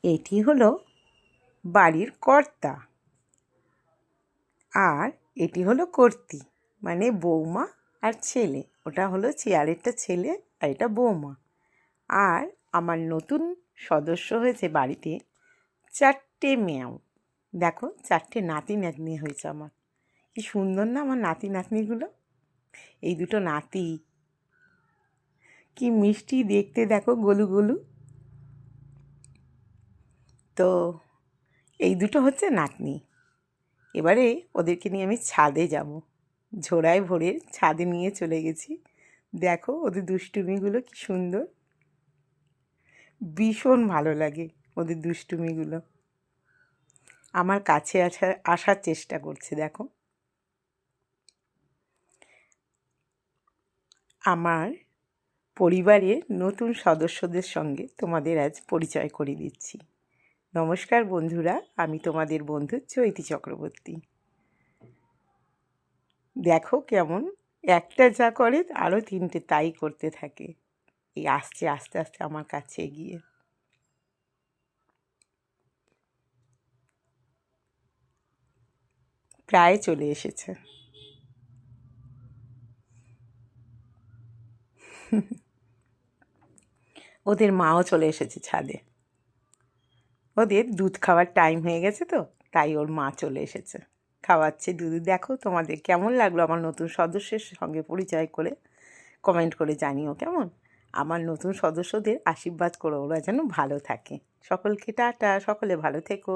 এটি হলো বাড়ির কর্তা, আর এটি হলো কর্ত্রী, মানে বৌমা আর ছেলে। ওটা হলো চেয়ারেরটা ছেলে আর এটা বৌমা। আর আমার নতুন সদস্য হয়েছে বাড়িতে 4টে মেয়াও। দেখো 4টে নাতি নাতনি হয়েছে আমার। কি সুন্দর না আমার নাতি নাতনিগুলো। এই দুটো নাতি কি মিষ্টি দেখতে, দেখো গোলু গোলু। তো এই দুটো হচ্ছে নাতনি। এবারে ওদেরকে নিয়ে আমি ছাদে যাব। ঝোড়ায় ভরে ছাদে নিয়ে চলে গেছি। দেখো ওদের দুষ্টুমিগুলো কি সুন্দর, ভীষণ ভালো লাগে ওদের দুষ্টুমিগুলো। আমার কাছে আসার চেষ্টা করছে। দেখো আমার পরিবারের নতুন সদস্যদের সঙ্গে তোমাদের আজ পরিচয় করিয়ে দিচ্ছি। নমস্কার বন্ধুরা, আমি তোমাদের বন্ধু চৈতি চক্রবর্তী। দেখো কেমন একটা যা করে আরও 3টে তাই করতে থাকে। এই আসছে আস্তে আস্তে আমার কাছে এগিয়ে। প্রায় চলে এসেছে। ওদের মাও চলে এসেছে ছাদে। ওদের দুধ খাওয়ার টাইম হয়ে গেছে, তো তাই ওর মা চলে এসেছে, খাওয়াচ্ছে দুধ। দেখো তোমাদের কেমন লাগলো আমার নতুন সদস্যের সঙ্গে পরিচয় করে কমেন্ট করে জানিও কেমন। আমার নতুন সদস্যদের আশীর্বাদ করো, ওরা যেন ভালো থাকে। সকলকে টাটা, সকলে ভালো থেকো।